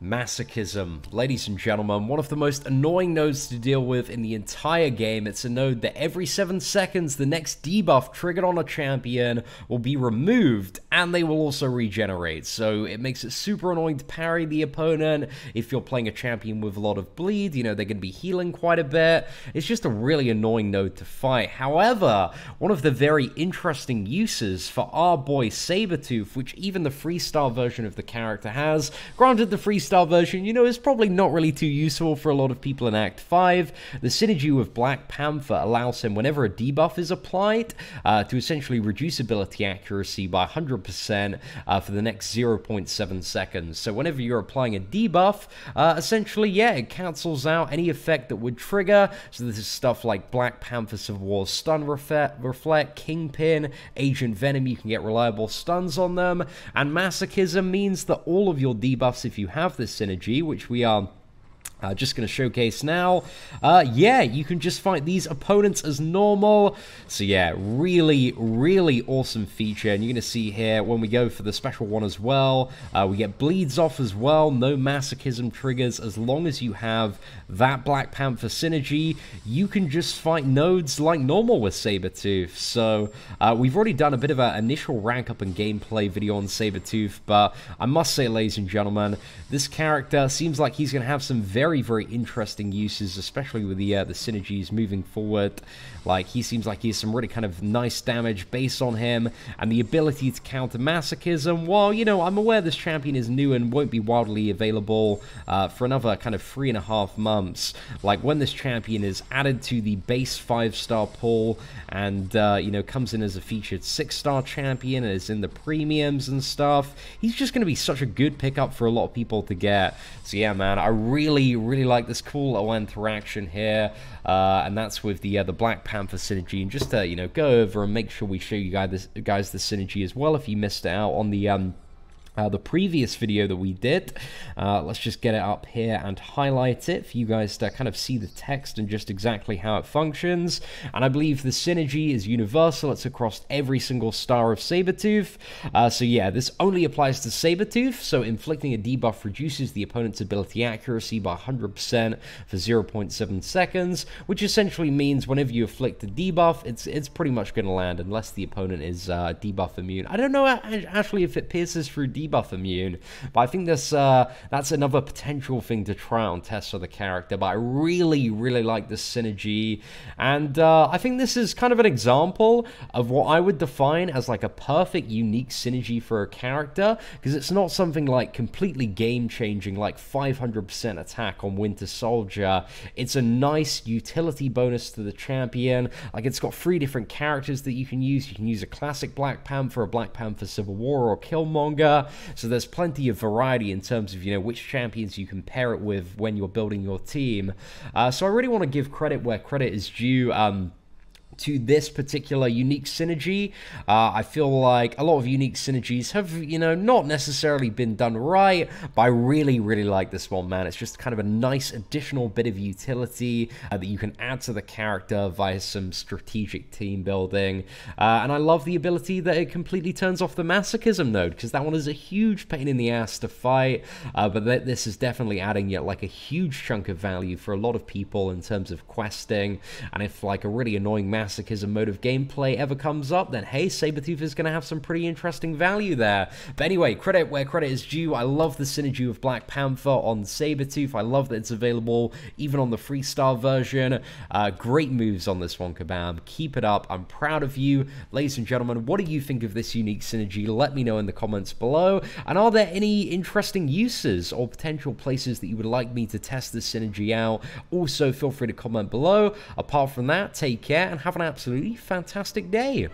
Masochism. Ladies and gentlemen, one of the most annoying nodes to deal with in the entire game. It's a node that every 7 seconds the next debuff triggered on a champion will be removed and they will also regenerate. So it makes it super annoying to parry the opponent. If you're playing a champion with a lot of bleed, you know, they're going to be healing quite a bit. It's just a really annoying node to fight. However, one of the very interesting uses for our boy Sabretooth, which even the freestyle version of the character has, granted the freestyle version, you know, is probably not really too useful for a lot of people in Act 5. The synergy with Black Panther allows him, whenever a debuff is applied, to essentially reduce ability accuracy by 100% for the next 0.7 seconds. So whenever you're applying a debuff, essentially, yeah, it cancels out any effect that would trigger. So this is stuff like Black Panther Civil War Stun Reflect, Kingpin, Agent Venom, you can get reliable stuns on them, and Masochism means that all of your debuffs, if you have this synergy, which we are just going to showcase now, yeah, you can just fight these opponents as normal. So yeah, really, really awesome feature. And you're going to see here, when we go for the special one as well, we get bleeds off as well, no Masochism triggers. As long as you have that Black Panther synergy, you can just fight nodes like normal with Sabretooth. So we've already done a bit of an initial rank up and gameplay video on Sabretooth, but I must say, ladies and gentlemen, this character seems like he's going to have some very interesting uses, especially with the synergies moving forward. Like, he seems like he has some really kind of nice damage based on him, and the ability to counter Masochism. While, you know, I'm aware this champion is new and won't be wildly available for another kind of 3.5 months. Like, when this champion is added to the base 5-star pool and, you know, comes in as a featured 6-star champion and is in the premiums and stuff, he's just going to be such a good pickup for a lot of people to get. So yeah, man, I really like this cool little interaction here, and that's with the Black Panther synergy. And just to, you know, go over and make sure we show you guys the synergy as well if you missed it out on the previous video that we did. Let's just get it up here and highlight it for you guys to kind of see the text and just exactly how it functions. And I believe the synergy is universal. It's across every single star of Sabretooth. So yeah, this only applies to Sabretooth. So inflicting a debuff reduces the opponent's ability accuracy by 100% for 0.7 seconds, which essentially means whenever you inflict a debuff, it's pretty much going to land unless the opponent is debuff immune. I don't know actually if it pierces through debuff immune, but I think that's another potential thing to try on test for the character. But I really like this synergy, and I think this is kind of an example of what I would define as like a perfect unique synergy for a character, because it's not something like completely game-changing like 500% attack on Winter Soldier. It's a nice utility bonus to the champion. Like, it's got 3 different characters that you can use. You can use a classic Black Panther, a Black Panther Civil War, or Killmonger. So there's plenty of variety in terms of, you know, which champions you can pair it with when you're building your team. So I really want to give credit where credit is due. To this particular unique synergy. I feel like a lot of unique synergies have, you know, not necessarily been done right, but I really like this one, man. It's just kind of a nice additional bit of utility that you can add to the character via some strategic team building. And I love the ability that it completely turns off the Masochism node, because that one is a huge pain in the ass to fight, but this is definitely adding yet like a huge chunk of value for a lot of people in terms of questing. And if like a really annoying Masochism mode of gameplay ever comes up, then hey, Sabretooth is going to have some pretty interesting value there. But anyway, credit where credit is due. I love the synergy of Black Panther on Sabretooth. I love that it's available even on the freestyle version. Great moves on this one, Kabam. Keep it up. I'm proud of you. Ladies and gentlemen, what do you think of this unique synergy? Let me know in the comments below. And are there any interesting uses or potential places that you would like me to test this synergy out? Also, feel free to comment below. Apart from that, take care and have an absolutely fantastic day.